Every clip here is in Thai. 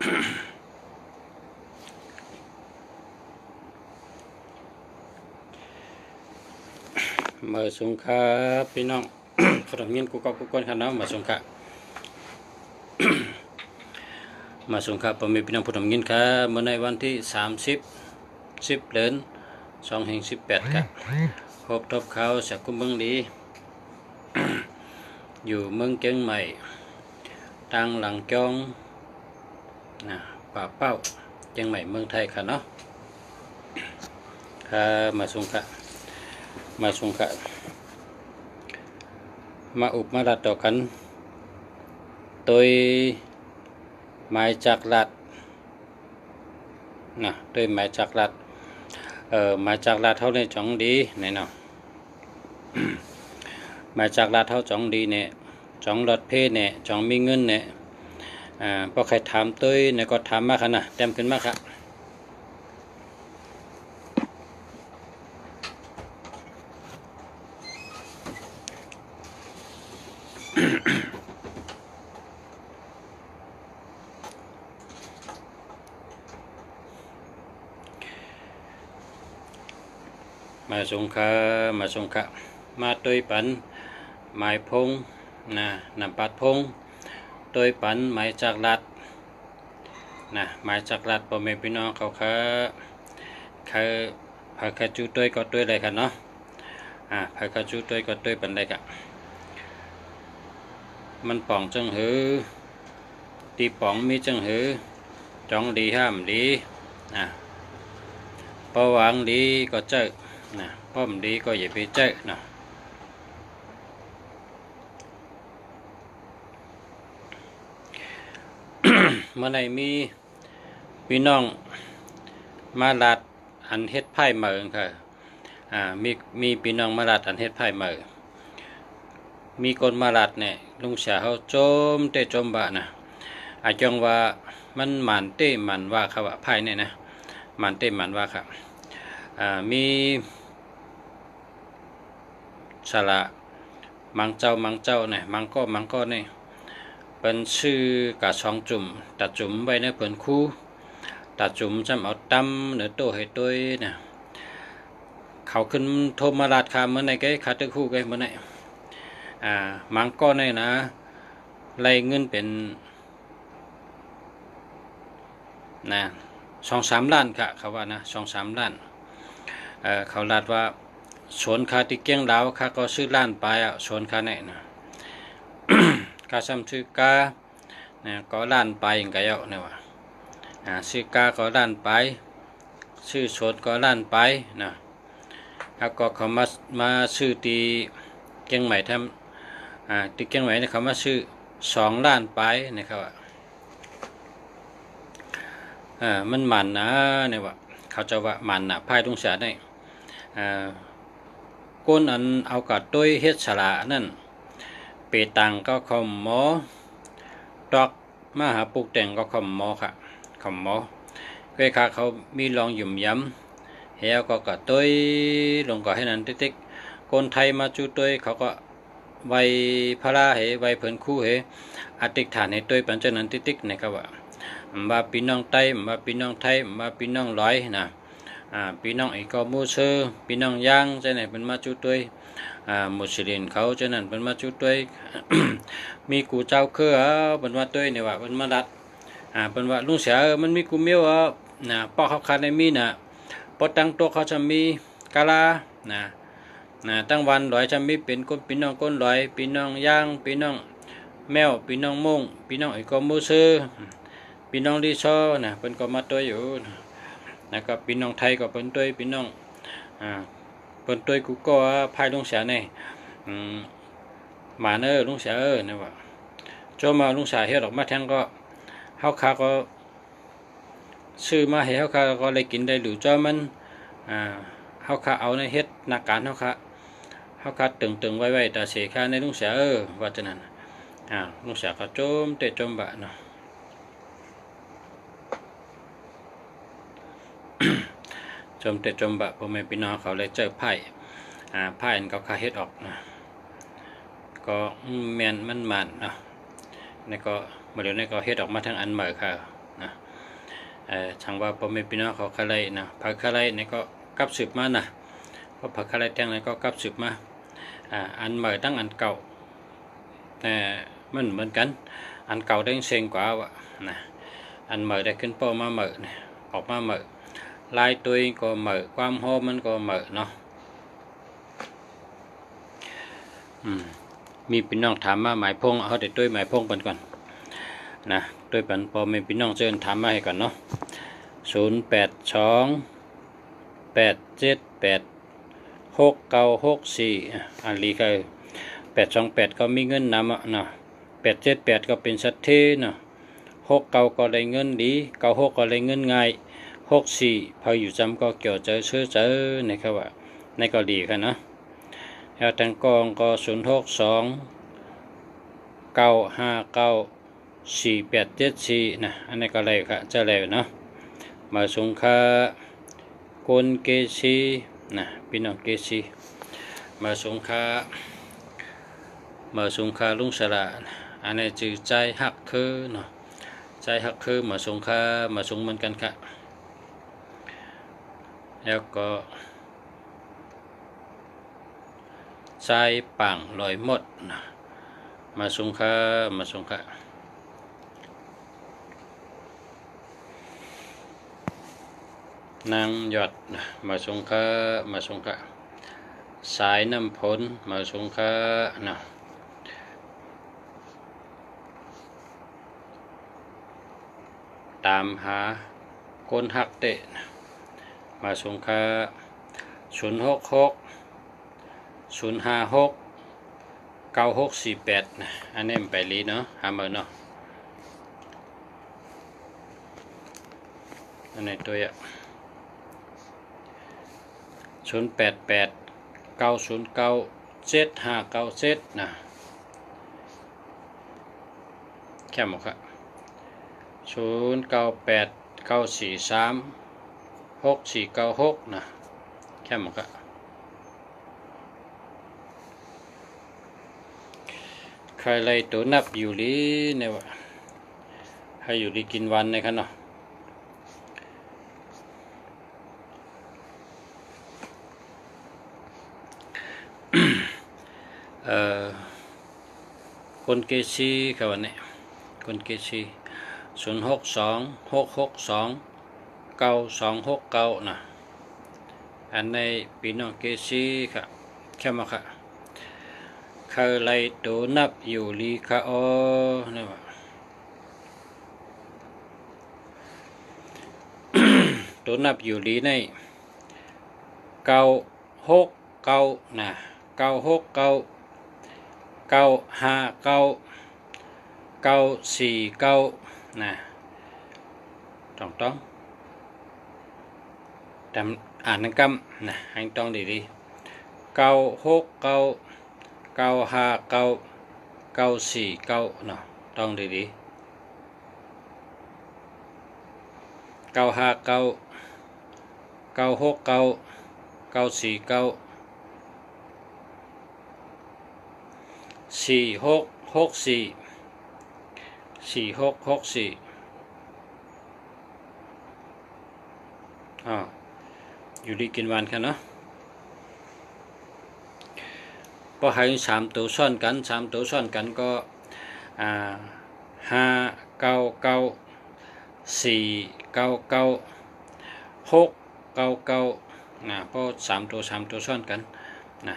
มาสงขาพี่น้อง ขนมเงินกูก็กูก้นขันเนาะมาสงขามาสงขาผมมีพี่น้องขนมเงินค่ะเมื่อในวันที่30เดือน2018ครับพบทบเขาจากกุมเมืองดี อยู่เมืองเชียงใหม่ตังหลังจองนะป่าเป้าเชียงใหม่เมืองไทยค่ะเนาะค่ะมาสงขามาอุบมาลัดต่อกันโดยหมายจากรัฐนะโดยหมายจากรัฐหมายจากรัฐเท่าในจ่องดีเนี่ยเนาะ หมายจากรัฐเท่าจ่องดีเนี่ยจ่องรถเพศเนี่ยจ่องมีเงินเนี่ยพอใครถามตัวเนี่ยก็ถามมากขนาดเต็มขึ้นมากครับมาสงขมาโดยปันหมายพงนะนำปัดพงโดยปันหมายจากรัฐนะหมายจากรัฐพ่อแม่พี่น้องเขาพาคาจูต้วยก็ต้วยอะไรกันเนาะพาคาจูต้วยก็ต้วยปันได้กันมันป่องจังหือตีป่องมีจังหือจ้องดีห้ามดีพอวางดีก็เจอนะป้อมดีก็อย่าไปเจอนะเมื่อไหร่มีพี่น้องมาลัดอันเฮ็ดไพ่เหมือนค่ะมีพี่น้องมาลัดอันเฮ็ดไพ่เหมือมีคนมาลัดเนี่ยลุงเสียเขาโจมเตะโจมบะนะจงว่ามันหมันเตะหมันว่าเขาว่าไพ่เนี่ยนะหมันเตะหมันว่าครับมีสละมังเจ้าเนี่ยมังก็เนี่ยเป็นชื่อกะช่องจุ่มตัดจุ่มไว้ในเพิ่นคู่ตัดจุ่มจำเอาตั้มเนื้อโตให้ตัวเนี่ยเขาขึ้นโทรมาลาดคาเมื่อไหร่ก็ขาดคู่กันเมื่อไหร่มังก็เนี่ยนะไล่เงินเป็นนะ2-3 ล้านค่ะเขาว่านะ2-3 ล้านเขาลาดว่าสวนคาติเกียงดาวคาก็ซื้อล้านไปสวนคาเนี่ยนะ กาซ้ำซื้อกาเนี่ยก็ล้านไปอย่างไงเอาเนี่ยว่าซื้อกาก็ล้านไปซื้อสวนก็ล้านไปนะแล้วก็เขามาซื้อตีเกียงใหม่ทำตีเกียงใหม่เนี่ยเขามาซื้อ2 ล้านไปนะครับมันหมันนะเนี่ยว่าเขาจะว่าหมันนะพายตรงเสียได้ก้นอันเอากัดด้วยเฮ็ดสละนั่นเปตังก็คอมหมอดอกมหาปุกแต่งก็คอมหมอค่ะคอมหมอเวลาเขามีลองหยุ่มย้ำเฮียก็กัดด้วยลงก็ให้นั้นติ๊กคนไทยมาจูด้วยเขาก็ไว้พระราเหไว้เพิ่นคู่เหอติกฐานให้ด้วยปัญจนันติ๊กนะครับว่ามาพี่น้องไต้มาพี่น้องไทยมาพี่น้องร้อยนะพี่น้องอีกก็มูเชอร์พี่น้องย่างใจไหนเป็นมาจุดด้วยมุสลิมเขาใจนั้นเป็นมาจุดด้วย มีกูเจ้าเครือเป็นว่าด้วยเนี่ยว่าเป็นมาดัดเป็นว่าลุงเสียมันมีกูเมียวนะป้อเขาขาดในมีนะพอตั้งตัวเขาจะมีกาลาตั้งวันร้อยจะมีเป็นคนพี่น้องคนร้อยพี่น้องย่างพี่น้องแมวพี่น้องมงพี่น้องอีกก็มูเชอร์พี่น้องดีชอนะเป็นก็มาตัวอยู่นะครับพี่น้องไทยก็เป็นตัวพี่น้องเป็นตัวกูก็พายลุงเสียเนี่ยมาเนอลุงเสียเนี่ยว่าโจมาลุงเสียเฮ็ดออกมาแทงก็เฮาคาก็ซื้อมาให้เฮาคาก็เลยกินได้หรือจ้ามันเฮาคาเอาในเฮ็ดนักการเฮาคาตึงไว้แต่เสียค่าในลุงเสียว่าจะนั้นลุงเสียก็โจมเตะโจมบะเนาะจมแต่จมบะพ่อแม่พี่น้องเขาเลยเจอไพ่อันเขาคาเฮ็ดออกนะก็แมนมันนะนี่ก็เมื่อเดี๋ยวนี้ก็เฮ็ดออกมาทั้งอันเหมือค่ะนะ ช่างว่าพ่อแม่พี่น้องเขาคาไลนะผักคาไลนี่ก็กลับสืบมานะเพราะผักคาไลแท่งนั้นก็กลับสืบมาอันใหม่ตั้งอันเก่ามันเหมือนกันอันเก่าได้เซ็งกว่าวะนะอันใหม่ได้ขึ้นโปมาใหม่ออกมาใหม่ลายตัวก็ใหม่ความหอมมันก็ใหม่เนาะมีพี่น้องถามมาหมายพงเอาแต่ด้วยหมายพงกันก่อนนะด้วยปันพอมีพี่น้องเชิญถามมาให้ก่อนเนาะ0828786964อันลีก็828ก็มีเงินนำเนาะ878ก็เป็นสัตเทเนาะ69ก็ได้เงินดี96ก็ได้เงินง่าย64พออยู่จำก็เกี่ยวเจอนะครับว่าในก็ดีค่ะเนาะแล้วทางกองก็0629594874นะอันนี้ก็เลยค่ะจะเลยเนาะมาสงค่ากนเกซีนะพี่น้องเกซีมาสงค่ลุงสระอันนี้จือใจหักคือเนาะใจหักคือมาสงเหมือนกันค่ะแล้วก็ใจปังลอยหมดนะมาสงนางหยอดมาสงสายน้ำผลมาสงนะตามหาคนหักเตะมาสง066 056 9648นะอันนี้ไปลีเนาะหาเมื่อเนาะอันนี้ตัว0889097597นะแค่หมดครับ0989436496นะแค่หมดครับใครเลยตัวนับอยู่ลีเนี่ยวะให้อยู่ลีกินวันนะครับเนาะคนเกซีครับวันนี้คนเกซี0626629269นะอันในพี่น้องเกซีครับแค่มาค่ะใครเลยตัวนับอยู่ลีค่ะอ๋อนี่วะตัวนับอยู่ลีใน969นะ969959949นะต้องจำอ่านนังกำนะให้ต้องดี969959949เนาะต้องดี9599699494664อยู่ดีกินวันกันเนาะพอให้3ตัวซ้อนกันก็5994699นะพอ3ตัวซ้อนกันนะ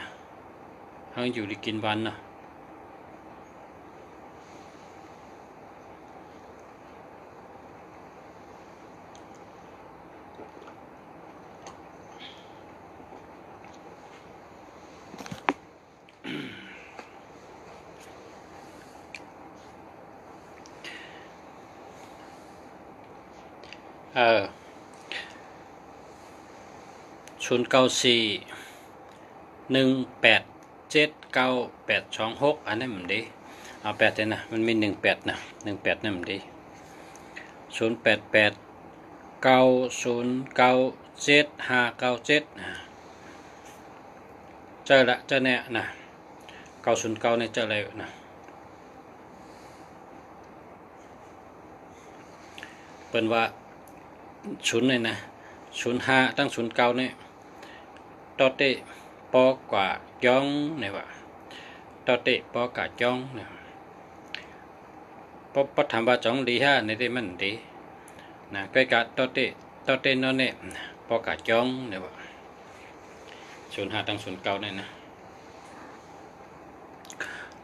ให้อยู่ดีกินวันเนาะ094187986อันนี้มันดีเอา8เลยนะมันมี18นะ18นั่นมันดี0889097597เจอละเจอเนี่ยนะ909เนี่ยเจออะไรนะเปิ้นว่า ศูนย์เนี่ยนะ05ตั้ง09เนี่ยตอเตปอกว่าจ้องเนี่ยว่าตอเตปอกว่าจ้องเนี่ยปะถามว่าจ้องดีฮะในที่มันดีนะใกล้กับตอเตนอนเนี่ยปอกว่าจ้องเนี่ยว่า05ตั้ง09เนี่ยนะ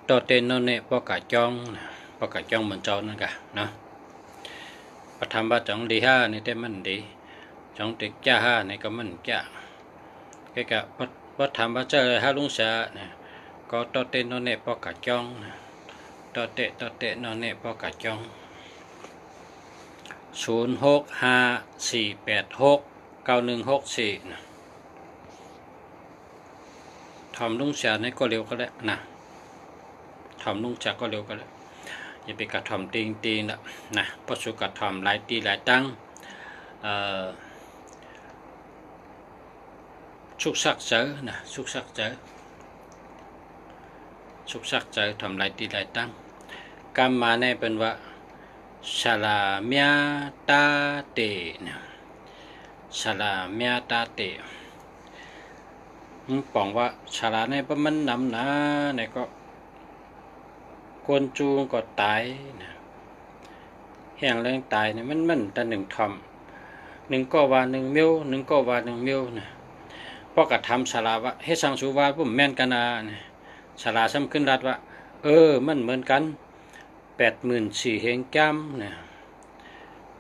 ตอเตนอนเนี่ยปอกว่าจ้องปอกว่าจ้องเหมือนเจ้านั่นกะเนาะปะถามว่าจ้องดีฮะในที่มันดีจ้องติดจ้าฮะในก็มันจ้าใกล้กับปะถามว่าเจ้าฮะลุงเสียเนี่ยก็ตอเตนอนเนี่ยปอกว่าจ้องตอเตนอนเนี่ยปอกว่าจ้อง0654869164นะทำลุงเสียนี่ก็เร็วก็แล้วนะทำลุงจักก็เร็วก็แล้วอย่าไปกระทำตีงนะเพราะสุกระทำหลายตีหลายตั้งชุกซักเจอนะชุกซักเจอทำหลายตีหลายตั้งกรรมมาในเป็นว่าชาลาเมียตาเตนะชาลาเมียตาเตปองว่าชาลาในประมันนำนะในก็กวนจูก็ตายนะแห้งแรงตายเนี่ยมันแต่หนึ่งทำหนึ่งก็ว่า1 มิ้ว1ก็ว่า1 มิ้วนะพอกระทำชาลาว่าให้สังสุวาผมแม่นกันนะชาลาซ้ำขึ้นรัดว่ามันเหมือนกัน84,000เฮงแก้มนะ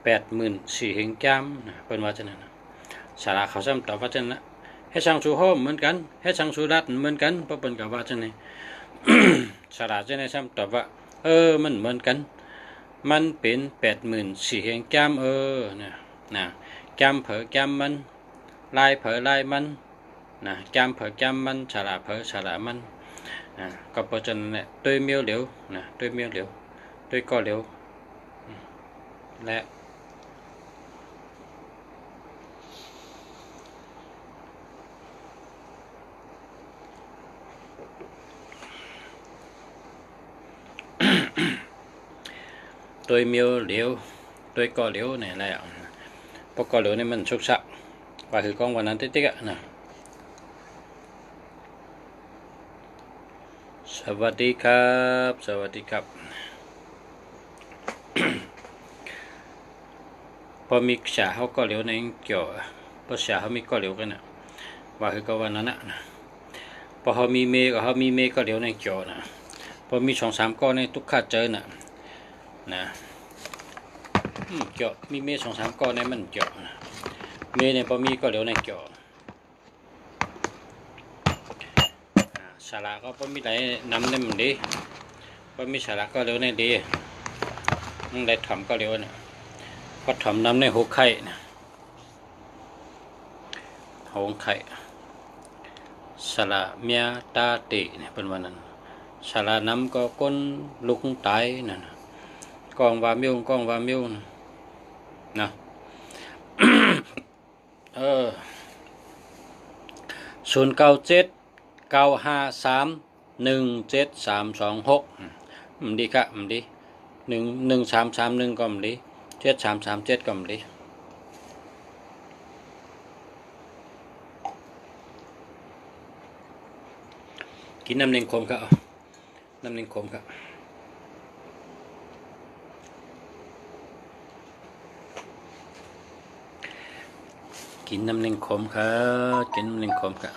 84,000เฮงแก้มนะเป็นว่าจังนั้นชาลาเขาซ้ำตอบว่าจังนั้นให้สังสุโฮมเหมือนกันให้สังสุรัตเหมือนกันเพราะเป็นกับว่าจังนั้น ชาลาจังนั้นซ้ำตอบว่ามันเหมือนกันมันเป็น84,000เฮงแก้มนะแก้มเผอแก้มมันลายเผอลายมันนะแก้มเผอแก้มมันชาลาเผอชาลามันก็เพราะฉะนั้นเนี่ยด้วยเมียวเหลวนะด้วยเมียวเหลวด้วยก็เหลวและด้วยเมียวเหลวด้วยก็เหลวเนี่ยแหละเพราะก็เหลวนี่มันชุกชักว่าคือกล้องวันนั้นติ๊กๆนะสวัสดีครับสวัสดีครับ พอมีฉาเขาก็เหลวในเกี่ยวพอฉาเขามีก็เหลวกันนะว่าคือก็วันนั้นนะพอเขามีเมก็เหลวในเกี่ยวนะพอมี2-3ก้อนในทุกข้าเจอนะเกี่ยวมีเม2-3ก้อนในมันเกี่ยวนะเมเนี่ยพอมีก็เหลวในเกี่ยวฉลาก็พอมีไหลน้ำในมันดีพอมีฉลาก็เหลวในดีได้ถ่อมก็เหลวนะพอถ่อมน้ำในหัวไข่นะหัวไข่ฉลาเมียตาติเนี่ยเป็นวันนั้นฉลาน้ำก็ก้นลุกตายนั่นกองว่ามิ้วนะ0979531736ดีค่ะดี11331ก็ดี7337ก็ดีกินน้ำเล็งคมครับน้ำเล็งคมครับกินน้ำเล็งคมครับกินน้ำเล็งคมครับ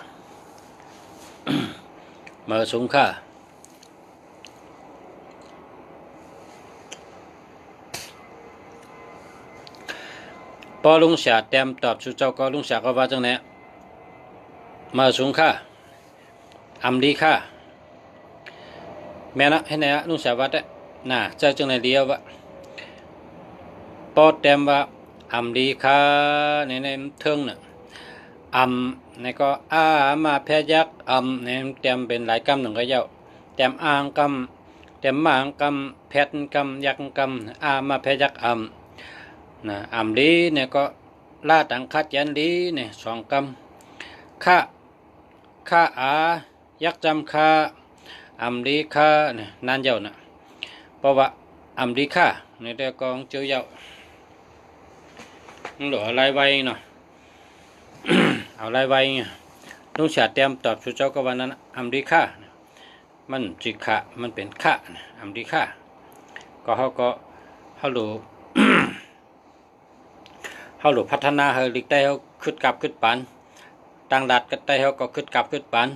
มาสูงค่ะพอลุงเสียเต็มตอบสุเจ้าก็ลุงเสียก็ว่าจังไหนมาสูงค่ะอำดีค่ะแม่นะให้ไหนลุงเสียวัดน่ะเจ้าจังไหนเดียววะพอเต็มว่าอำดีค่ะในเทิงน่ะในก็มาแพยักในเต็มเป็นหลายกรรมหนึ่งก็เย้าเต็มอ่างกรรมเต็มมางกรรมแพทกรรมยักกรรมมาแพยักนะดีเนี่ยก็ลาตังคัดยันดีเนี่ย2 กรรมค่ายักจำค่าดีค่าเนี่ยนานเย้านะเพราะว่าดีค่าในแต่กองเจียวเย้า หรืออะไรไว้เนาะ เอาอะไรไว้ลุงเสียเตรียมตอบสุเจ้าก็วันนั้นอเมริกามันจิกะมันเป็นค่าอเมริกาก็เขาหลู เขาหลูพัฒนาเขาลิกได้เขาขึ้นกับขึ้นปันต่างดัดก็ได้เขาก็ขึ้นกับขึ้นปัน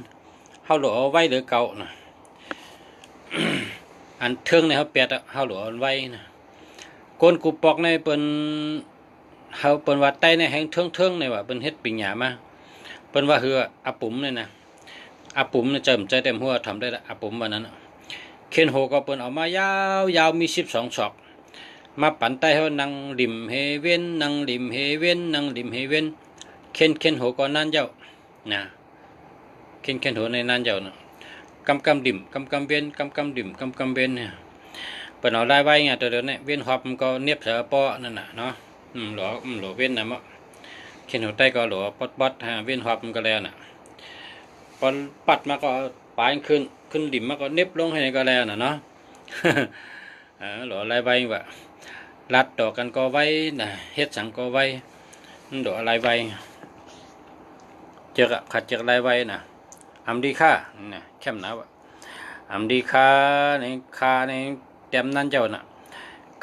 เขาหลูเอาไว้หรือเก่านะ อันเทิงในเขาเปียดเขาหลูเอาไว้นะก้นกูปอกในเป็นเขาเป็นว่าใต้ในแห่งเทิงในว่าเป็นเฮ็ดปิญญามาเป็นว่าคืออาปุ๋มเนี่ยนะอาปุ๋มเนี่ยเจิมใจเต็มหัวทำได้ละอาปุ๋มวันนั้นเคนโฮก็เป็นออกมายาวมี12 ศอกมาปั่นใต้เขานั่งริมเฮเว่นนั่งริมเฮเว่นนั่งริมเฮเว่นเคนโฮก็นั่นเจ้านะเคนโฮในนั่นเจ้านะกำดิ่มกำเวียนกำดิ่มกำเวียนเนี่ยเป็นเอาได้ไว้ไงตัวเดียวเนี่ยเวียนหอบมันก็เนียบเสือปอนั่นน่ะเนาะหลอเวียนนะมั้งเข็นหัวใต้ก็หลอปัดเวียนหอบมันก็แล้วน่ะพอปัดมาก็ปลายขึ้นดิ่มมาก็เน็บลงให้ก็แล้วน่ะเนาะ หลออะไรไว้วะรัดดอกกันก็ไว้น่ะเฮ็ดสังก็ไว้ดอกอะไรไว้เจอขัดเจออะไรไว้น่ะอำดีค่าน่ะเข้มหนาวอำดีค่าในค่าในเต็มนั่นเจ้าน่ะ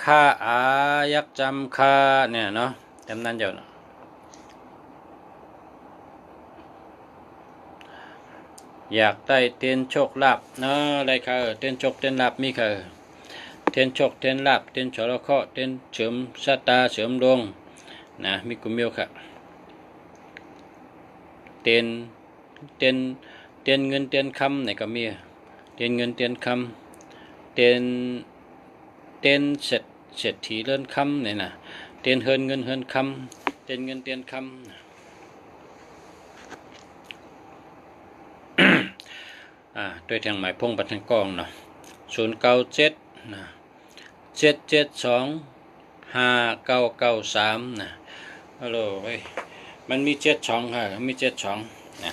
ค่าอายักจำค่าเนี่ยเนาะเต็มนั่นเจ้าน่ะอยากได้เตียนโชคลาภเนาะอะไรค่ะเตียนโชคเตียนลาภมีค่ะเตียนโชคเตียนลาภเตียนฉลเคราะห์เตียนเสริมชะตาเสริมดวงนะมีกุมเมียวค่ะเตียนเงินเตียนคำไหนก็มีเตียนเงินเตียนคำเตียนเศรษฐีเลื่อนคำเนี่ยนะเตียนเฮินเงินเฮินคำเตียนเงินเตียนคำ ด้วยทางหมายพงปัทางกองเนาะ097นะ7725993นะฮัลโหลเว้ยมันมี72ค่ะมี72นะ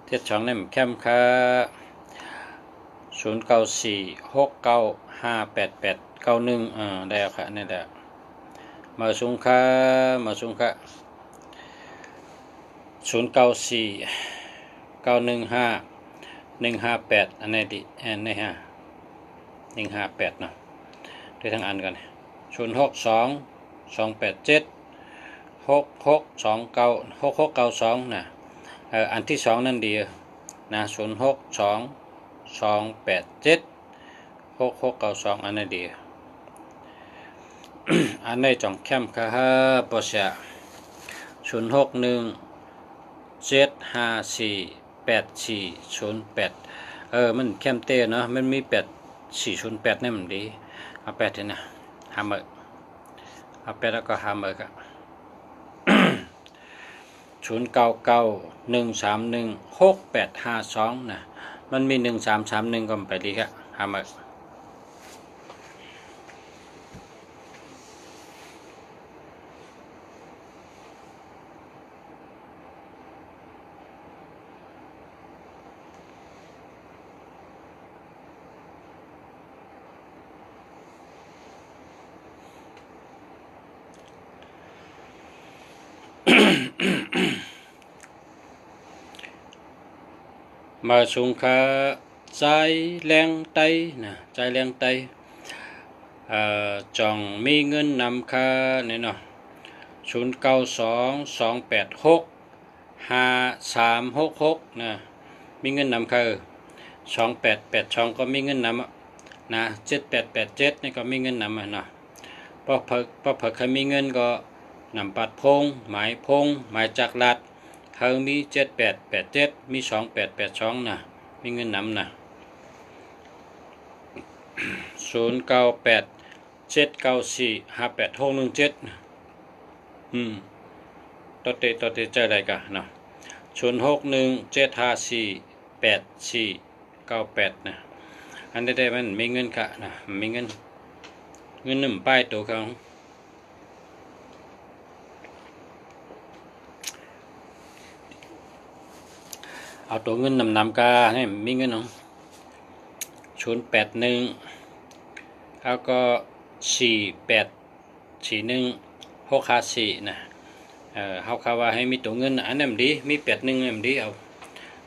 72นี่มันแคมค่ะ0946958891ได้ค่ะนี่แหละมาสูงค่ะ094915158158อันนี้ดิอันนี้ฮะ158เนาะด้วยทั้งอันกัน0622876692นะอันที่2นั่นดีนะ0622876692อันนี้ดี อันนี้จ่องแคมค่ะปอเสีย0617548408มันแคมเต้เนาะมันมี8408นี่มันดีเอา8ทีนะหาเมอเอา8แล้วก็หาเมอกะ0991316852นะมันมี1331ก็ไปดีครับหาเมอมาสูงค่าใจแรงไตนะใจแรงไตจ่องมีเงินนำค่าเนี่ยเนาะ0922865366นะมีเงินนำค่า2882ก็มีเงินนำนะ7887นี่ก็มีเงินนำเนาะพอเพิ่งมีเงินก็นำปัดพงหมายพงหมายจักรลัดเขามี7887มี2882นะมีเงินนำนะ098794581617ต่อเตเจออะไรกันเนาะ0617548498นะอันใดๆมันมีเงินค่ะนะมีเงินหนึ่งป้ายตัวเขาเอาตัวเงินนำกาให้มีเงินเนาะ081แล้วก็4841 654นะเฮาคาว่าให้มีตัวเงินอันนั้นดีมี81นั่นดีเอา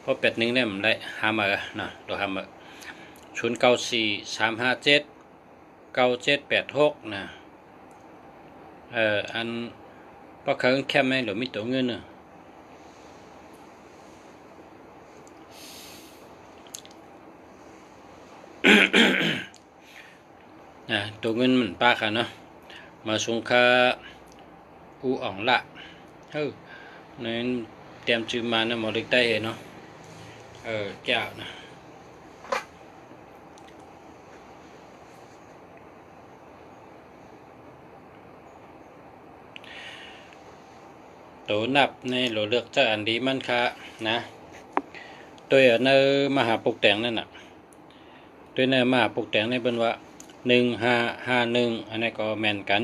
เพราะ81เนี่ยมันได้หามานะตัวหามา0943579786นะอันพอเขาแคมไหมหรือมีตัวเงินน่ะตัวเงินมันป้าค่ะเนาะมาสงค่าอูอ่องละนั่นเตรียมจือมานะหมอเล็กได้เนาะแก้วนะตัวนับในโหลเลือกจะอันดีมันค่ะนะตัวในมหาปุกแต่งนั่นน่ะตัวในมหาปุกแต่งในเป็นว่า1551อันนี้ก็แมนกัน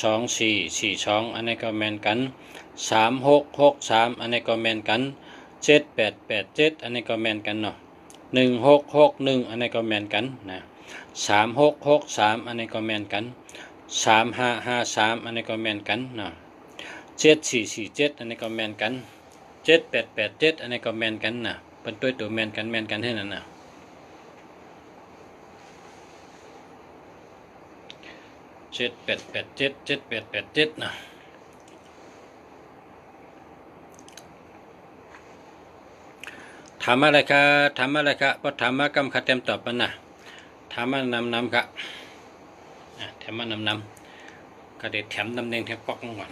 2442อันนี้ก็แมนกัน3663อันนี้ก็แมนกัน7887อันนี้ก็แมนกันเนาะ1661อันนี้ก็แมนกันนะ3663อันนี้ก็แมนกัน3553อันนี้ก็แมนกันเนาะ7447อันนี้ก็แมนกัน7887อันนี้ก็แมนกันนะเป็นตัวแมนกันให้นั่นนะ7887นะถามอะไรครับพอถามมากำคัดเต็มตอบมันนะถามมานำครับแถมมานำก็เด็ดแถมน้ำแดงแถมก๊อกก่อน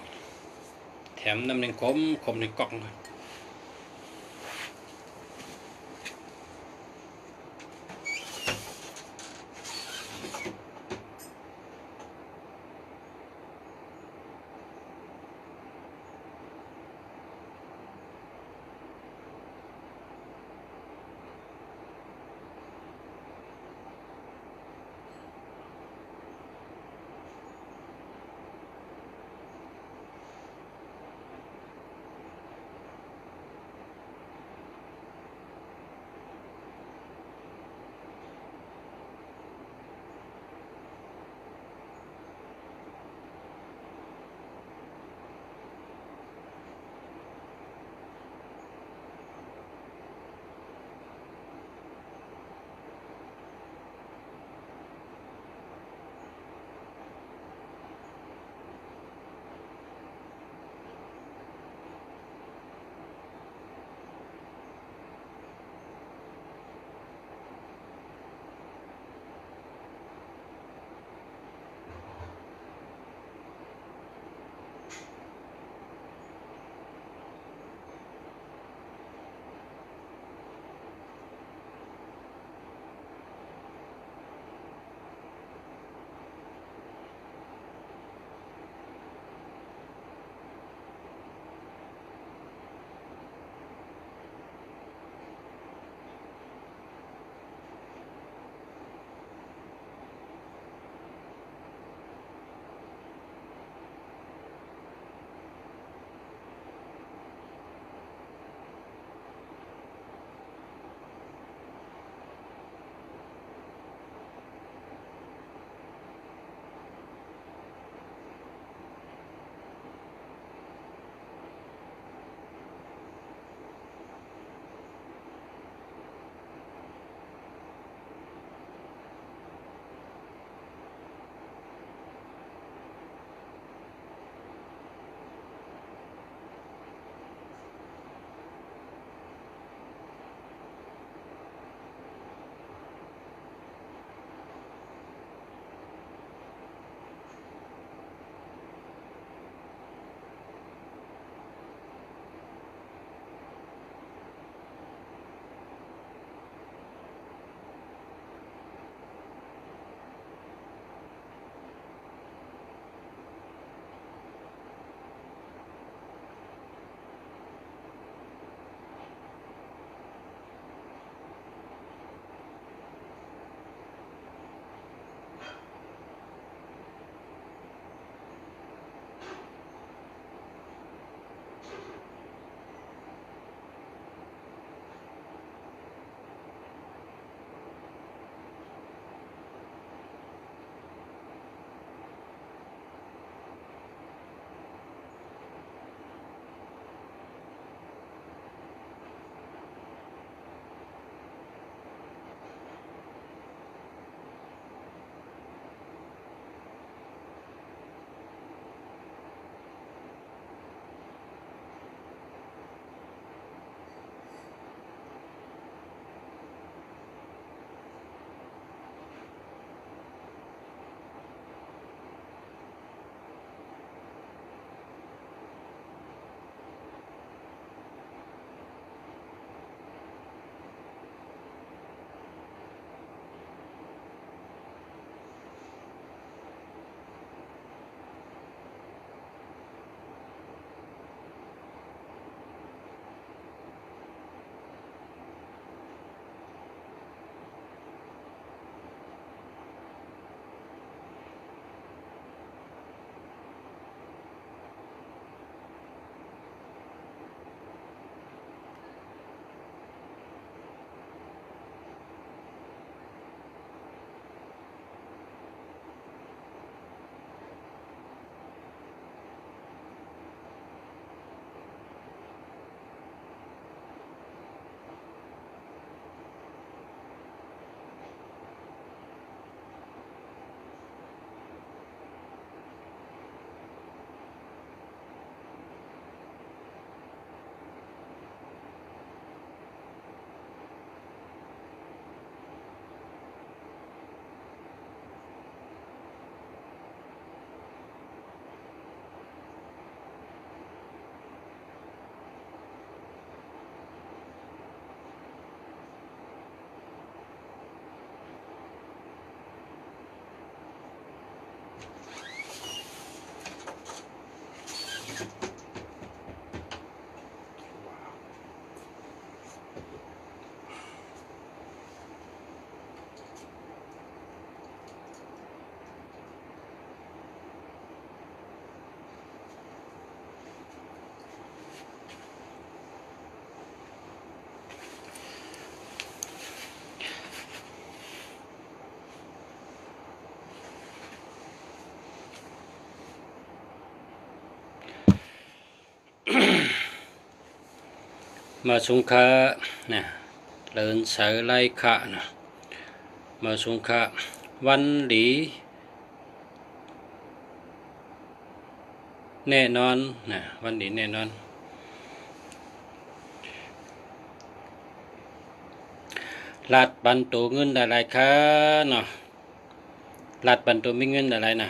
แถมน้ำแดงขมในก๊อกก่อน มาสงขลานะเลินเสาไล่ขะนะมาสงขลาวันหลีแน่นอนนะวันหลีแน่นอนลัดบันตูเงินอะไรคะเนาะลัดบันตูมีเงินอะไรนะ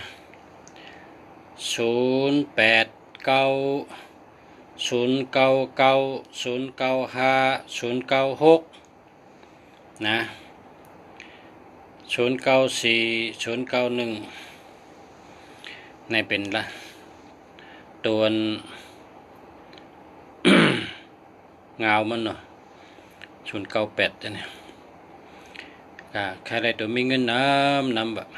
0890990956นะ094091ในเป็นละตัวเงามันเนาะ098เนี่ยใครได้ตัวมีเงินนำแบบ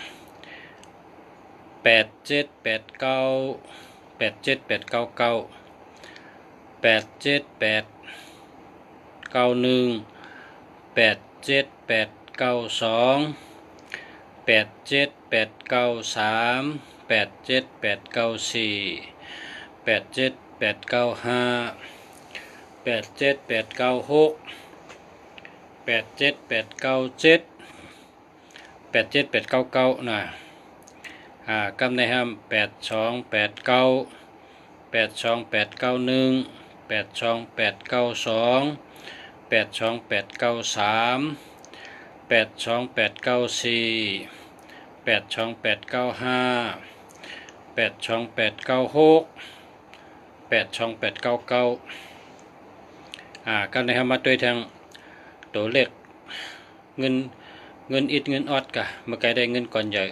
8789989899387898938789487899กำในห้าม82891 82893 82893 82893 82898 82896 82899กำในห้ามมาด้วยทางตัวเลขเงินอิดเงินออดกะเมื่อไกลได้เงินก่อนใหญ่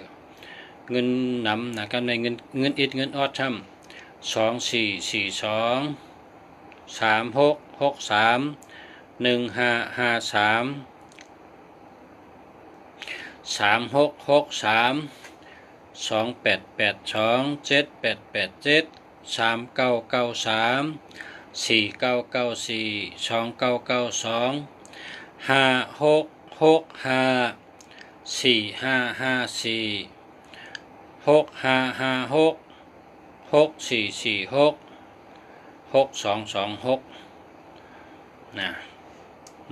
เงินนำนะครับในเงินอิดเงินออดช่ำ463256464646455664466226นะ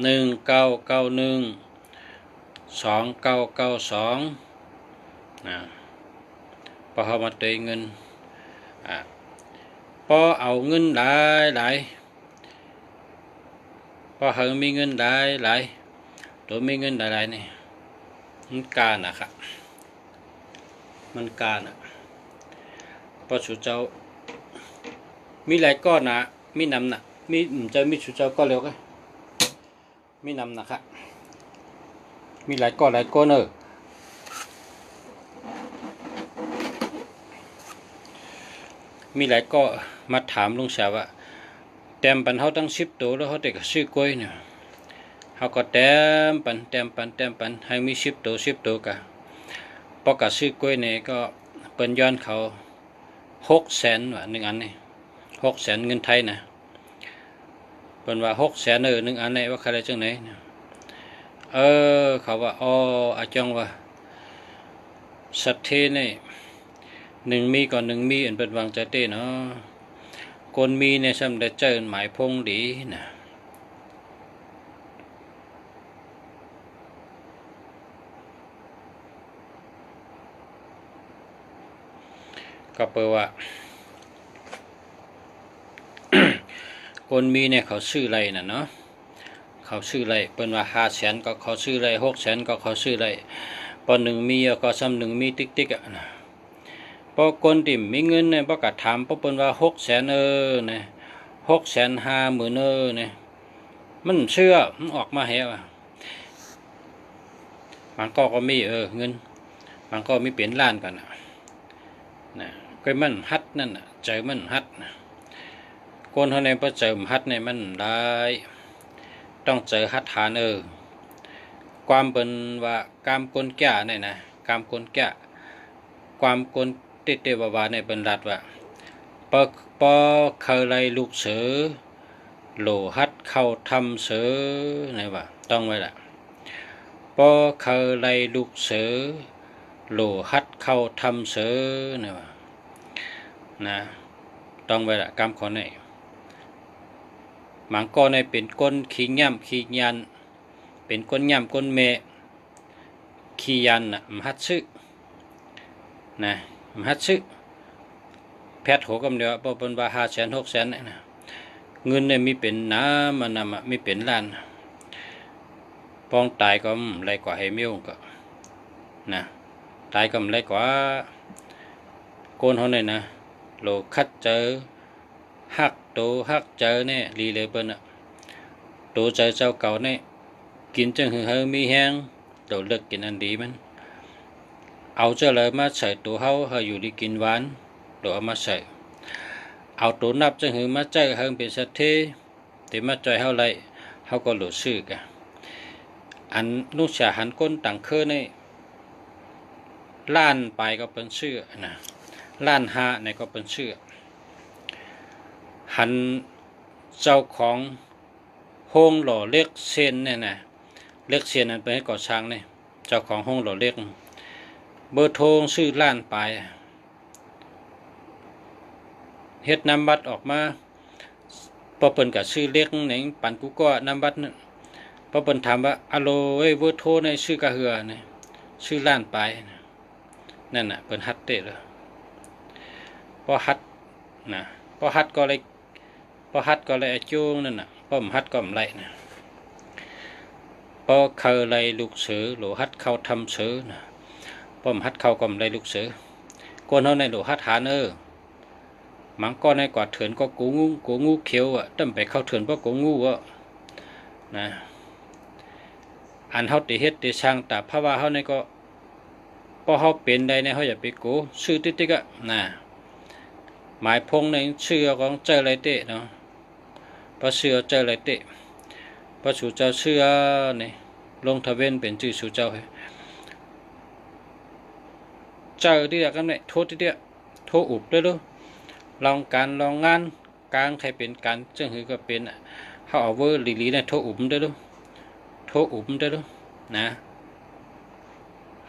19912992นะพอเขามาเตยเงินพอเอาเงินหลายพอเขามีเงินหลายตัวมีเงินหลายนี่มันการนะครับมันการพอสุเจ้ามีหลายก้อนนะมีนำนะมีจะมีสุเจ้าก็เร็วก็มีนำนะครับมีหลายก้อนมีหลายก้อนมาถามลุงสาวว่าเต็มปันเขาตั้ง10 ตัวแล้วเขาแต่ก็ซื้อกล้วยเนี่ยเขาก็เต็มปันให้มี10 ตัวกะพอกะซื้อกล้วยเนี่ยก็เปิ้นย้อนเขา600,000ว่า1 อันนี่600,000เงินไทยนะเปิ้นว่า600,0001 อันนี่ว่าใครได้จังไหนเขาว่าอาจงว่าสัตเทนี่1 มีก่อน1 มีอันเป็นวางใจเต้เนาะคนมีเนี่ยซ้ำได้เจอหมายพงดีนะก็เปิดว่า คนมีเนี่ยเขาซื้อไรน่ะเนาะเขาซื้อไรเปิ้นว่า500,000ก็เขาซื้อไร600,000ก็เขาซื้อไรพอ1 มีก็ซ้ำ1 มีติ๊กนะพอคนที่มีเงินเนี่ยพอก็ถามพอเปิ้นว่า600,000เนี่ย650,000เนี่ยมันเชื่อมันออกมาแล้วมันก็มีเงินมันก็มีเป็นล้านกันนะก็มันฮัดนั่นน่ะใจมันฮัดนะคนเท่านี้พอเจอฮัดเนี่ยมันได้ต้องเจอฮัดฐานความเป็นว่ากามกลแก่เนี่ยนะกามกลแก่ความกลเตวาเนี่ยเป็นรัดว่าปอเคยไลลูกเสือโหลฮัดเข้าทำเสือเนี่ยว่าต้องไว้ละปอเคยไลลูกเสือโหลฮัดเข้าทำเสือเนี่ยว่านะต้องไว้ละกามคนนี้ หมังก็ในเป็นก้นขี้ย่ำขี้ยันเป็นก้นย่ำก้นเมขี้ยันมหัดซึนะมหัดซึแพทย์โหกำเดียวบ่เป็นว่า500,000 600,000นะเงินเนี่ยมีเป็นน้ำมันมีเป็นล้านป้องตายก็ไรกว่าให้มิ้วก็นะตายก็ไรกว่าโกนเขาเนี่ยนะโลคัดเจอฮักโตฮักเจอเนี่ยรีเลยเปิ้นอ่ะโตเจอเจ้าเก่าเนี่ยกินจังหือเฮมีแห้งโตเลิกกินอันดีมันเอาเจอเลยมาใส่ตัวเฮาอยู่ดีกินหวานโตเอามาใส่เอาตัวนับจังหือมาใจเฮงเป็นสัตเทแต่มาใจเฮาไรเฮาก็หลุดซื้อกะอันนุชาหันก้นต่างเคอในล้านไปก็เป็นเชื่อนะล้านห้าในก็เป็นเชื่อหันเจ้าของห้องหล่อเล็กเซนเนี่ยนะเล็กเซนนั้นไปให้ก่อช้างเนี่ยเจ้าของห้องหล่อเล็กเบอร์โทรชื่อล้านไปเฮ็ดนำบัตรออกมาพอเปิ่นกับชื่อเล็กไหนปันกูก็นำบัตรนั่นพอเปิ่นถามว่าอะโลเบอร์โทรในชื่อกะเหือเนี่ยชื่อล้านไปนั่นน่ะเปิ่นฮัดเตะเลยพอฮัดนะพอฮัดก็เลยจูงนั่นน่ะพอมฮัดก็มไรนะพอเคยเลยลูกเสือหลูฮัดเข้าทำเสือนะพอมฮัดเข้าก็มไรลูกเสือก้นเฮาในหลูฮัดหามังก็ในกอดเถื่อนก็กูงูเขียวอ่ะตั้มไปเข้าเถื่อนเพราะกูงูอ่ะนะอันเฮาติเฮ็ดติช่างแต่เพราะว่าเฮาในก็พอเฮาเป็นได้ในเฮาอย่าไปกูชื่อติ๊กๆอ่ะนะหมายพงในชื่อของเจออะไรเตะเนาะพอชื่อเจออะไรเตะพอสู่เจ้าชื่อนี่ลงทะเวนเป็นชื่อสู่เจ้าเจอที่เดียวกันเนี่ยโทษที่เดียวโทษอุบด้วยลองการลองงานกลางใครเป็นการจึงหือก็เป็นเขาเอาเวอร์ลีเนี่ยโทษอุบด้วยโทษอุบด้วยนะ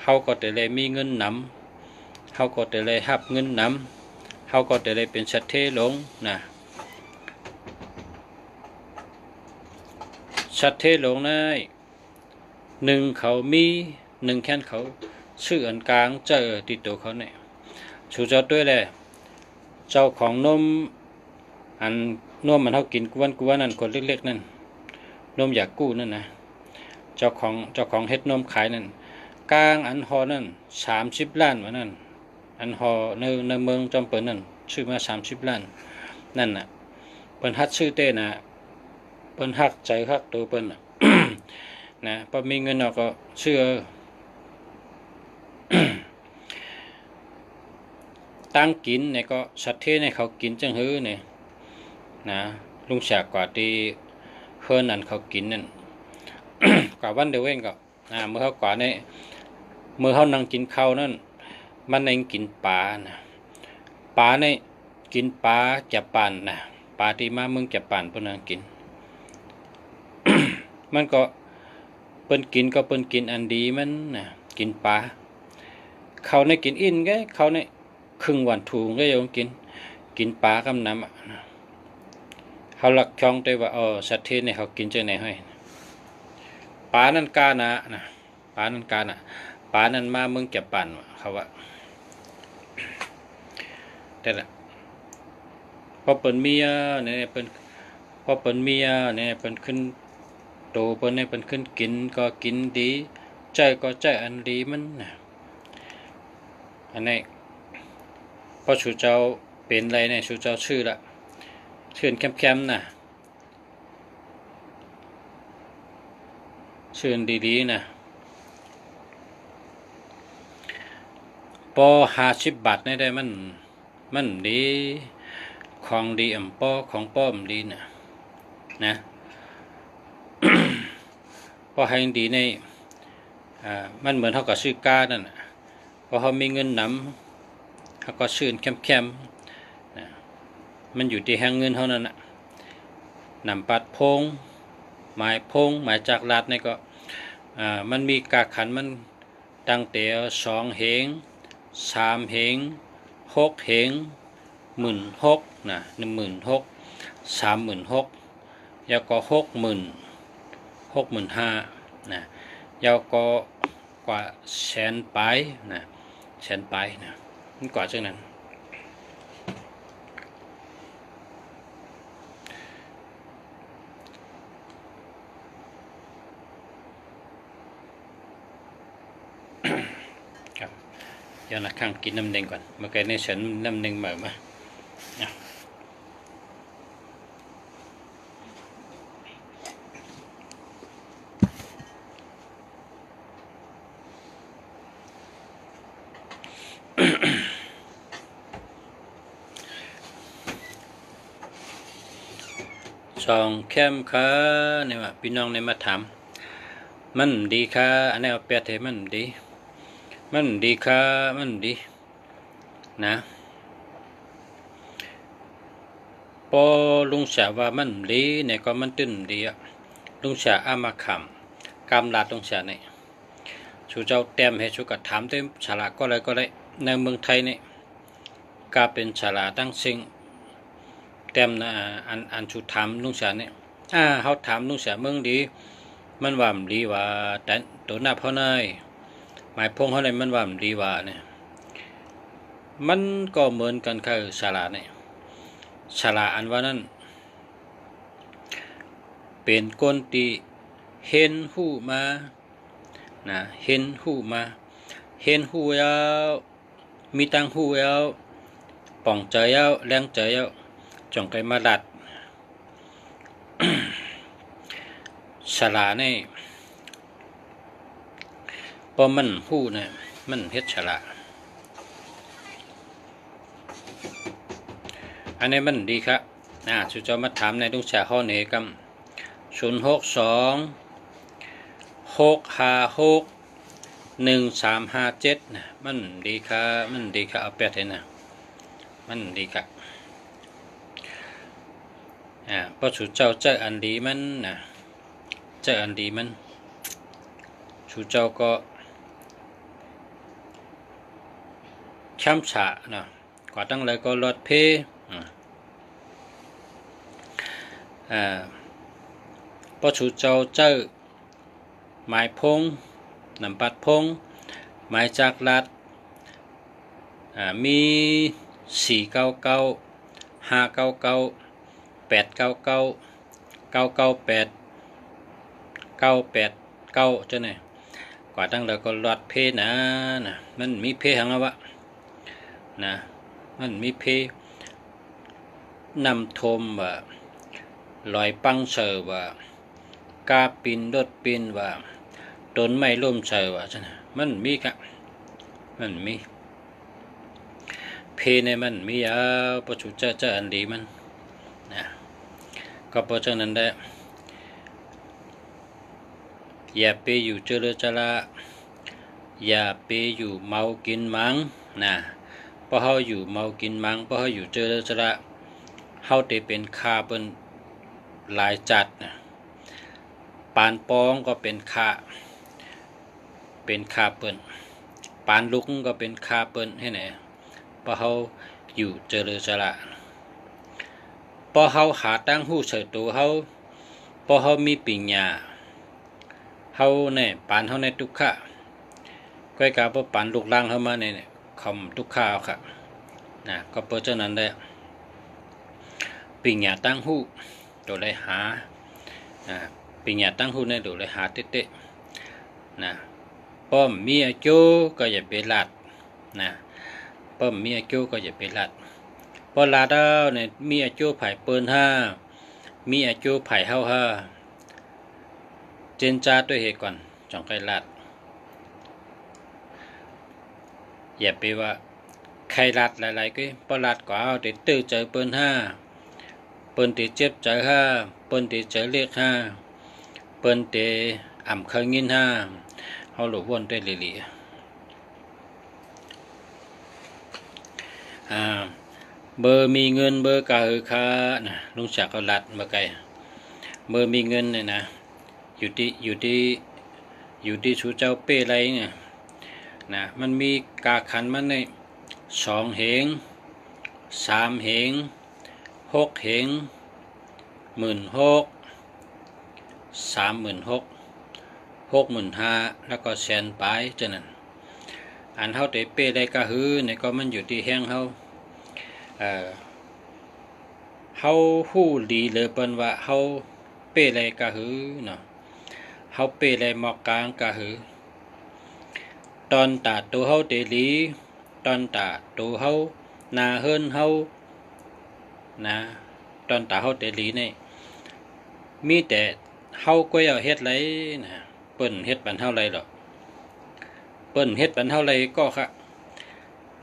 เขาก็แต่เลยมีเงินนำเขาก็แต่เลยหับเงินนำเขาก็แต่เลยเป็นสัตเทหลงนะสัตเทหลงนะหนึ่งเขามีหนึ่งแค่นเขาชื่ออันกลางเจอติดตัวเขาเนี่ยชูเจ้าด้วยเลยเจ้าของนมอันนมมันเขากินกวนนั่นคนเล็กๆนั่นนมอยากกู้นั่นนะเจ้าของเฮ็ดนมขายนั่นกลางอันฮอนั่น30 ล้านวะนั่นอันฮอในเมืองจอมเปิลนั่นชื่อมา30 ล้านนั่นน่ะเปิ้นฮัดชื่อเต้นะเปิ้นฮักใจฮักตัวเปิ้น นะพอมีเงินเราก็เชื่อ ตั้งกินเนี่ยก็สัตว์เทในเขากินจังหื้อเนี่ยนะลุงแฉกกว่าที่เฮือนนั่นเขากินนั่น กว่าวันเดียวเองก็เมื่อเขากว่าในเมื่อเขานั่งกินข้าวนั่นมันเองกินปลานะปลาเนี่ยกินปลาจับปั่นนะปลาที่มาเมืองจับปั่นเพิ่นนั่งกิน มันก็เปิ้นกินก็เปิ้นกินอันดีมันนะกินปลาเขาในกินอินไงเขาในครึ่งวันถูงก็ยังกินปลากำน้ำเขาหลักช่องได้ว่าสัตว์เทศเนี่ยเขากินจังไหนให้ปลานั่นกานะปลานั่นกานะปลานั่นมาเมืองจับปั่นเขาว่าแต่ละพอเปิ้นเมียเนี่ยเปิ้นพอเปิ้นเมียเนี่ยเปิ้นขึ้นโตเปิ้นเนี่ยเปิ้นขึ้นกินก็กินดีใจก็ใจอันดีมันนะอันนี้พอชูเจ้าเป็นไรเนี่ยชูเจ้าชื่อละชื่อแคมๆนะชื่อดีๆนะปอ50 บาทได้มันดีของดีปอของป้อมดีนะ พอให้ดีในมันเหมือนเขากับชื่อกานั่นพอเขามีเงินนำเขาก็ชื่นแคมนะมันอยู่ที่แห่งเงินเท่านั้นนำปัดพงหมายจากลาดนี่ก็มันมีกาขันมันตั้งแต่2 เหง3 เหง6 เหง16,000นะ16,000 36,000 ยาวก็65,000นะยาวก็กว่าแสนปลายนะแสนปลายนะมันกว่าจังนั้นครับเดี๋ยวนะข้างกินน้ำแดงก่อนเมื่อกี้ในฉันน้ำแดงเหมือนมาสองเข้มค่ะเนี่ยว่าพี่น้องในมาถามมันดีค่ะอันนี้เอาแปดเทมันดีค่ะมันดีนะพอลุงเสียว่ามันดีเนี่ยก็มันตื่นดีอ่ะลุงเสียอามาขำกำลาดลุงเสียเนี่ยชูเจ้าเต็มให้ชูกัดถามเต็มฉลาดก็เลยในเมืองไทยเนี่ยก็เป็นฉลาดตั้งสิ่งเต็มนะอันชูถามลุงเสียเนี่ยเขาถามลุงเสียเมืองดีมันว่ามันดีว่าแต่ตัวหน้าพ่อเนยหมายพงเขาเนี่ยมันว่ามันดีว่าเนี่ยมันก็เหมือนกันคือฉลาดเนี่ยฉลาดอันว่านั้นเป็นคนที่เห็นหูมานะเห็นหูแล้วมีตังหูแล้วป่องใจแล้วแรงใจแล้วจงไกมาดัด ฉลาดเนี่ยพอมันหูเนี่ยมันเฮ็ดฉลาดอันนี้มันดีครับชูเจ้ามาถามในลุงเสียห้อเนกัม062-656-1357นะมันดีครับเอาแปดเห็นนะมันดีครับเพราะชูเจ้าเจออันดีมันนะเจออันดีมันชูเจ้าก็ช้ำฉะนะกว่าตั้งเลยก็ลดเพพอชูเจ้าเจอหมายพงนำปัดพงหมายจากรัดมี499-599-899-998-989เจ้าเนี่ยกว่าตั้งเลยก็ลดเพนะมันมีเพหังวะนะมันมีเพนำทมว่าลอยปังเสือว่ากาปินรถปินว่าต้นไม้ร่มเสือว่านะมันมีครับมันมีเพในมันมีประจุเจออันดีมันนะก็เพราะฉะนั้นได้อย่าไปอยู่เจริญจระอย่าไปอยู่เมากินมังนะเพราะเขาอยู่เมากินมังเพราะเขาอยู่เจริญจระเขาได้เป็นคาเป็นหลายจัดนะปานปองก็เป็นคาเปิ้นปานลุกก็เป็นคาเปิ้นให้ไหนเพราะเขาอยู่เจริญจระเพราะเขาหาตั้งหูเสยตัวเขาเพราะเขามีปัญญาเขาเนี่ยปานเขาในทุกขะก้อยกาเพราะปานลูกล่างเขามาเนี่ยคำทุกข้าวค่ะนะก็เพราะฉะนั้นได้ปัญญาตั้งหูตัวเลยหาปัญญาตั้งหูในตัวเลยหาเตะนะป้อมมีอายุก็อย่าไปลัดนะป้อมมีอายุก็อย่าไปลัดพอลาดเอาเนี่ยมีอายุไผ่เปิ้นมีอายุไผ่เฮาเจนจ้าด้วยเหตุก่อนจองไกลัดอย่าไปว่าใครลัดหลายๆก็พอลัดก็เอาแต่ตื้อเจอเปิ้นเปิ้นติเจ็บใจเปิ้นติเจอเรียกเปิ้นติอ่ำเคยงินเฮาหลบวนได้เรื่อยๆเบอร์มีเงินเบอร์กะหือค่านะลุงศักดิ์ก็ลัดมาไกลเบอร์มีเงินเนี่ยนะอยู่ที่ชูเจ้าเป้ไรเนี่ยนะมันมีกาขันมันใน2 เหง 3 เหง 6 เหง 16,000 36,000 แล้วก็แสนปลายจังนั้นอันเฮาได้เป้ได้ก็ฮือเนี่ยก็มันอยู่ที่แห้งเฮาเฮาฮู้ดีเลยเปิ้นว่าเฮาเป้ได้ก็ฮือเนาะเฮาเป้ได้หมอกกลางก็ฮือตอนตาตัวเฮาเตลีตอนตาตัวเฮานาเฮิรนเฮานะตอนตาเฮาเตลีนี่มีแต่เฮาก็อย่าเฮ็ดไรนะเปิ้นเฮ็ดบันเฮาไรหรอกเปิ้นเฮ็ดบันเฮาไรก็ค่ะ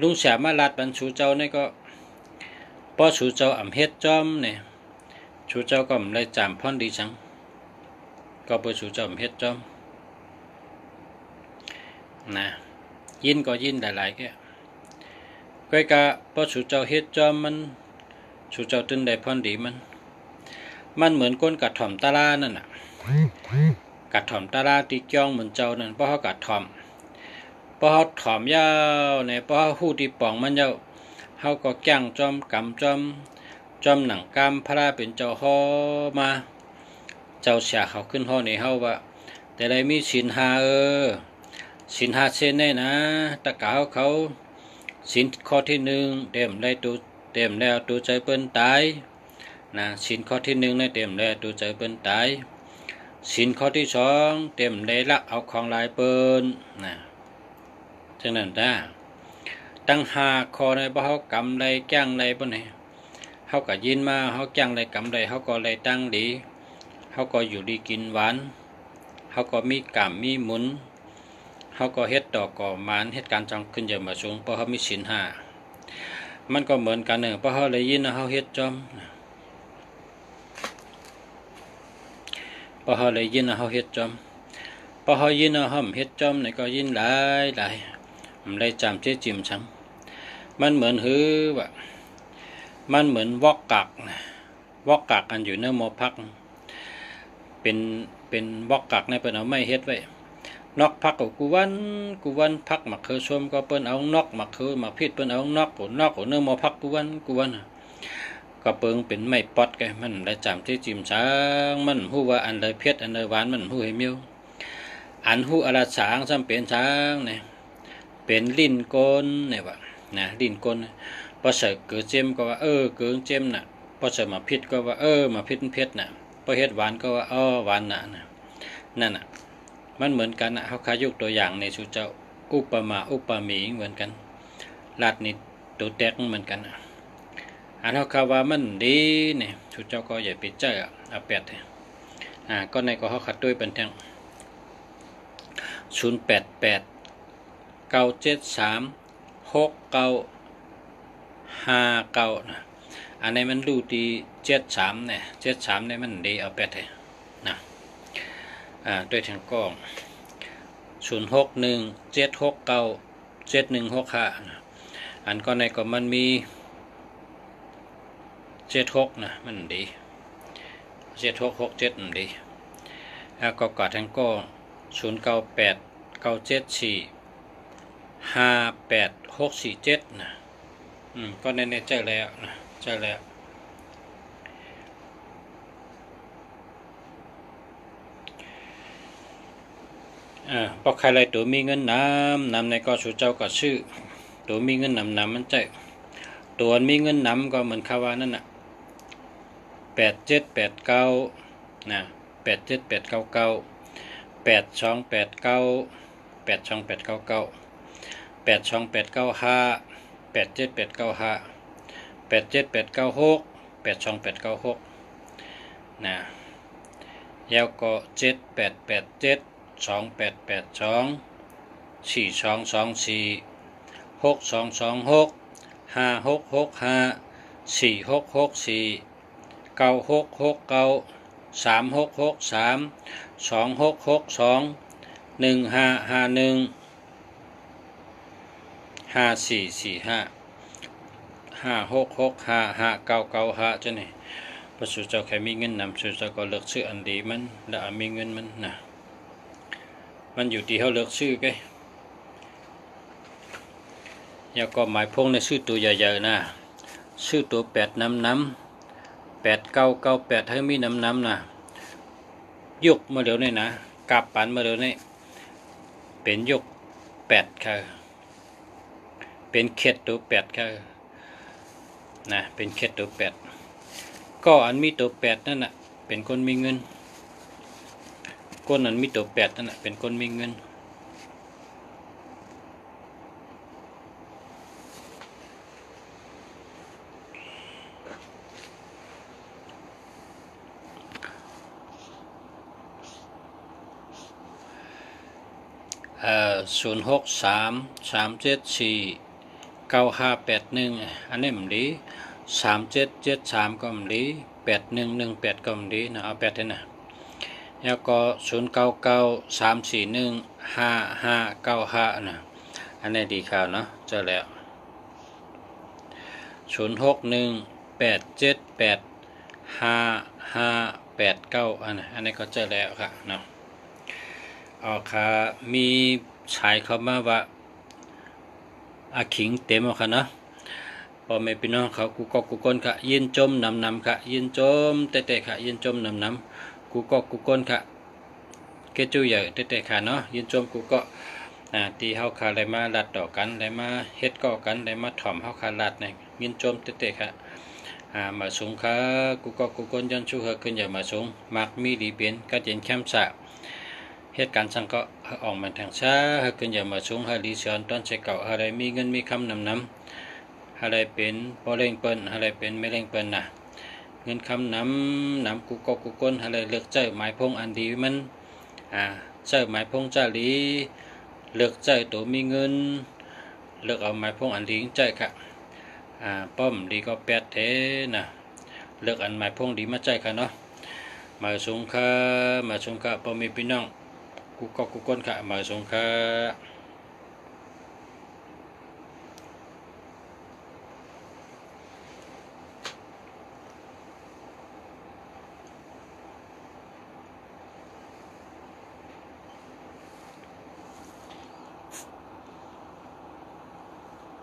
ลุงสามาลาดบันชูเจ้านี่ก็ป้อชูเจ้าอ่ำเฮ็ดจอมเนี่ยชูเจ้าก็ไม่ได้จามพ่อนดีจังก็เปิดชูเจ้าอ่ำเฮ็ดจอมนะยินก็ยินหลายๆแก่กะป้อชูเจ้าเฮ็ดจอมมันชูเจ้าตึ้นได้พ่อนดีมันเหมือนก้นกัดถ่อมตาลานั่นน่ะกัดถ่อมตาลาตีจ้องเหมือนเจ้านั่นป้อเขากัดถ่อมป้อเขาถ่อมยาวเนี่ยป้อเขาหู้ที่ป่องมันยาวเขาก็แก้งจอมกำจอมหนังกำพระราเป็นเจ้าห่อมาเจ้าเสียเขาขึ้นห่อในเฮาว่าแต่ได้มีศีล5ศีล5เส้นได้นะตะกะเขาศีลข้อที่1เต็มได้ตัวเต็มแล้วตัวใจเปิ้นตายนะศีลข้อที่1ได้เต็มแล้วตัวใจเปิ้นตายศีลข้อที่2เต็มได้ลักเอาของหลายเปิ้นนะจังนั้นจ้าตั้ง5ข้อในบ่เฮากำได้แก้งได้บ่นี่เฮาก็ยินมาเฮาแก้งได้กำได้เฮาก็ได้ตั้งดีเฮาก็อยู่ดีกินหวานเฮาก็มีกรรมมีหมุนเฮาก็เฮ็ดดอกก่อมานเฮ็ดการจังขึ้นเยอะมาสูงเพราะเฮามีศีล5มันก็เหมือนกันเพราะเฮาได้ยินเฮาเฮ็ดจอมพอเฮาได้ยินเฮาเฮ็ดจอมพอเฮายินเฮาเฮ็ดจอมนี่ก็ยินหลายมันได้จำเจ๊จิมชังมันเหมือนหือว่ามันเหมือนวอกกักอันอยู่ในหม้อพักเป็นวอกกักในเปิ้นเอาไม่เฮ็ดไว้นอกพักกูวันพักมักเคยชมก็เปิ้นเอานอกมักเคยมักพิษเปิ้นเอานอกโหเนื้อหม้อพักกูวันก็เปิงเป็นไม่ปอดแกมันได้จำที่จิมช้างมันฮู้ว่าอันใดเผ็ดอันใดหวานมันฮู้ให้มิวอันฮู้อลาช้างซ้ำเป็นช้างเนี่ยเป็นลิ้นกลเนี่ยว่านะลิ้นกลพอเสิร์เกิดเจมก็ว่าเกิดเจมน่ะพอเสิร์มาพิษก็ว่ามาพิษเผ็ดน่ะพอเฮ็ดหวานก็ว่าหวานน่ะนั่นน่ะมันเหมือนกันน่ะเฮาขายกตัวอย่างในสุเจ้าอุปมาอุปมีเหมือนกันลาดนี่ตัวแตกเหมือนกันอันเฮาคาว่ามันดีเนี่ยสุเจ้าก็อย่าไปเจอเอาแปดก็ในก็เฮาขัดด้วยเป็นแทง0886736959นะอันนี้มันรู้ที่73เนี่ย73เนี่ยมันดีเอาแปดนะด้วยทางกล้อง0617697165นะอันก็ในก็มันมี76นะมันดี7667มันดีแล้วก็กดทางกล้อง0989745867นะก็ในใจแล้วนะใจแล้วพอใครอะไรตัวมีเงินนำในก็สุเจ้าก็ชื่อตัวมีเงินนำมันใจตัวมีเงินนำก็เหมือนคาวานั่นน่ะ8789นะ878998289899 82899 82895 87895 87896 82896นะแล้วก็7887 2882 4224 6226 5665 4664 9669 3663 2662 1551 5445 5665 5995จ้ะนี่พระสุเจ้าใครมีเงินนำสุเจ้าก็เลือกชื่ออันดีมันแล้วมีเงินมันนะมันอยู่ที่เขาเลือกชื่อไงอย่าก็หมายพงในชื่อตัวใหญ่ๆนะชื่อตัว8น้ำ8998ให้มีน้ำนะ ยุคมาเดี๋ยวนี้นะกลับปันมาเดี๋ยวนี้เป็นยุค8ค่ะเป็นเขตตัว8ค่ะนะเป็นเขตตัว8ก็อันมีตัว8นั่นน่ะเป็นคนมีเงินคนนั้นมีตัว8นั่นน่ะเป็นคนมีเงิน0633749581อันนี้มันดี3773ก็มันดี8118ก็มันดีนะเอา8ให้นะแล้วก็0993415595นะอันนี้ดีข่าวเนาะเจอแล้ว0618785589อันนี้ก็เจอแล้วค่ะเนาะเอาค่ะมีชายเข้ามาว่าอาขิงเต็มแล้วค่ะเนาะพ่อแม่พี่น้องเขากูก็กูก้นค่ะยินจมนำค่ะยินจมเตะค่ะยินจมนำกูก็กูก้นค่ะเกจูใหญ่เตะค่ะเนาะยินจมกูก็ตีเฮาคาได้มาลัดต่อกันได้มาเฮ็ดก่อกันได้มาถ่อมเฮาคาลัดเนี่ยยินจมเตะค่ะมาสูงค่ะกูก็กูก้นยันชูเฮขึ้นอย่ามาสูงมักมีดีเปลี่ยนก็เย็นแคมสะเหตุการณ์สังก็ออกมาทางช้าเฮขึ้นอย่ามาสูงฮาลีเซียนตอนเช็คเก่าอะไรมีเงินมีคำนำอะไรเป็นพอเร่งเปิ้นอะไรเป็นไม่เร่งเปิ้นนะเงินคำนำกูก็กูก้นอะไรเลือกเจ้าหมายพงอันดีมันเจ้าหมายพงเจ้าลีเลือกเจ้าตัวมีเงินเลือกเอาหมายพงอันดีใจค่ะป้อมดีก็แปดเทนะเลือกอันหมายพงดีมาใจค่ะเนาะมาสงค่ะป้อมมีพี่น้องกูก็กูก้นค่ะมาสงค่ะ